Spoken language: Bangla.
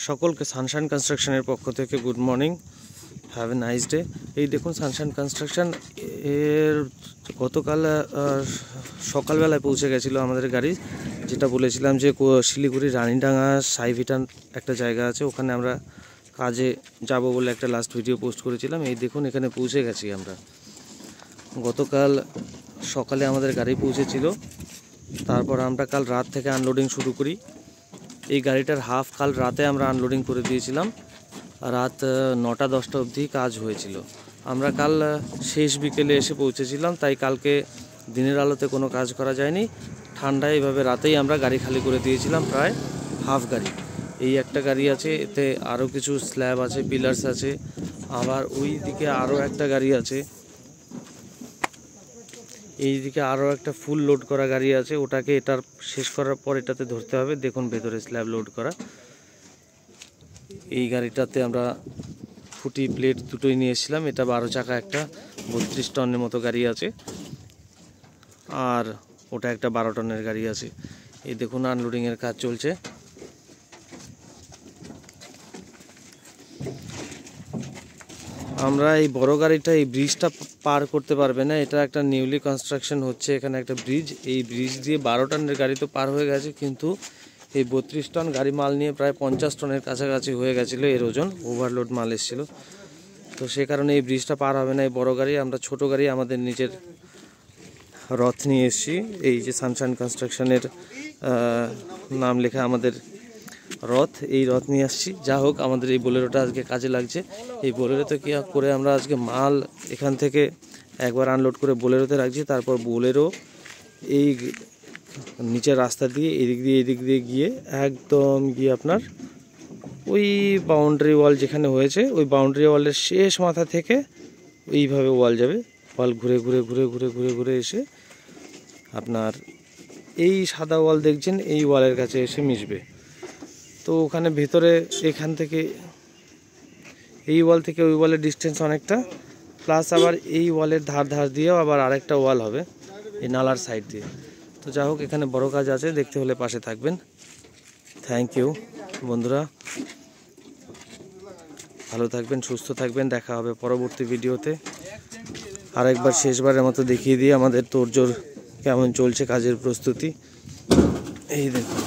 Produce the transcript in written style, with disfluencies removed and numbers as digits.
সকলকে সানশাইন কনস্ট্রাকশনের পক্ষ থেকে good morning, have a nice day. এই দেখুন সানশাইন কনস্ট্রাকশন এর গতকাল সকালবেলায় পৌঁছে গেছিলো আমাদের গাড়ি, যেটা বলেছিলাম যে শিলিগুড়ি রানীডাঙ্গা সাইভিটান একটা জায়গা আছে, ওখানে আমরা কাজে যাব বলে একটা লাস্ট ভিডিও পোস্ট করেছিলাম। এই দেখুন এখানে পৌঁছে গেছি আমরা। গতকাল সকালে আমাদের গাড়ি পৌঁছেছিল, তারপর আমরা কাল রাত থেকে আনলোডিং শুরু করি। এই গাড়িটার হাফ কাল রাতে আমরা আনলোডিং করে দিয়েছিলাম, রাত 9টা-10টা অবধি কাজ হয়েছিল। আমরা কাল শেষ বিকেলে এসে পৌঁছেছিলাম, তাই কালকে দিনের আলোতে কোনো কাজ করা যায়নি। ঠান্ডায় এইভাবে রাতেই আমরা গাড়ি খালি করে দিয়েছিলাম, প্রায় হাফ গাড়ি। এই একটা গাড়ি আছে, এতে আরও কিছু স্ল্যাব আছে, পিলার্স আছে, আবার ওই দিকে আরও একটা গাড়ি আছে, এই দিকে আরও একটা ফুল লোড করা গাড়ি আছে। ওটাকে এটার শেষ করার পর এটাতে ধরতে হবে। দেখুন ভেতরে স্ল্যাব লোড করা। এই গাড়িটাতে আমরা ফুটি প্লেট দুটোই নিয়ে এসেছিলাম। এটা 12 চাকা একটা 32 টনের মতো গাড়ি আছে, আর ওটা একটা 12 টনের গাড়ি আছে। এই দেখুন আনলোডিংয়ের কাজ চলছে। আমরা এই বড় গাড়িটা এই ব্রিজটা পার করতে পারবে না, এটা একটা নিউলি কনস্ট্রাকশন হচ্ছে, এখানে একটা ব্রিজ। এই ব্রিজ দিয়ে 12 টনের গাড়ি তো পার হয়ে গেছে, কিন্তু এই 32 টন গাড়ি মাল নিয়ে প্রায় 50 টনের কাছাকাছি হয়ে গেছিলো এর ওজন, ওভারলোড মাল এসেছিলো। তো সে কারণে এই ব্রিজটা পার হবে না এই বড় গাড়ি। আমরা ছোট গাড়ি আমাদের নিজের রথ নিয়ে এসেছি। এই যে সানশাইন কনস্ট্রাকশনের নাম লেখা আমাদের রথ, এই রথ নিয়ে আসছি। যা হোক, আমাদের এই বোলেরোটা আজকে কাজে লাগছে। এই বোলেরোতে কি করে আমরা আজকে মাল এখান থেকে একবার আনলোড করে বোলেরোতে রাখছি, তারপর বোলেরো এই নিচের রাস্তা দিয়ে এদিক দিয়ে গিয়ে একদম গিয়ে আপনার ওই বাউন্ডারি ওয়াল যেখানে হয়েছে, ওই বাউন্ডারি ওয়ালের শেষ মাথা থেকে এইভাবে ওয়াল যাবে। ওয়াল ঘুরে ঘুরে ঘুরে ঘুরে ঘুরে ঘুরে এসে আপনার এই সাদা ওয়াল দেখছেন, এই ওয়ালের কাছে এসে মিশবে। তো ওখানে ভেতরে এখান থেকে এই ওয়াল থেকে ওই ওয়ালের ডিস্টেন্স অনেকটা, প্লাস আবার এই ওয়ালের ধার দিয়েও আবার আরেকটা ওয়াল হবে এই নালার সাইড দিয়ে। তো যা হোক, এখানে বড় কাজ আছে, দেখতে হলে পাশে থাকবেন। থ্যাংক ইউ বন্ধুরা, ভালো থাকবেন, সুস্থ থাকবেন। দেখা হবে পরবর্তী ভিডিওতে। আরেকবার শেষবারের মতো দেখিয়ে দিয়ে আমাদের তোড়জোড় কেমন চলছে কাজের প্রস্তুতি। এই দেখুন।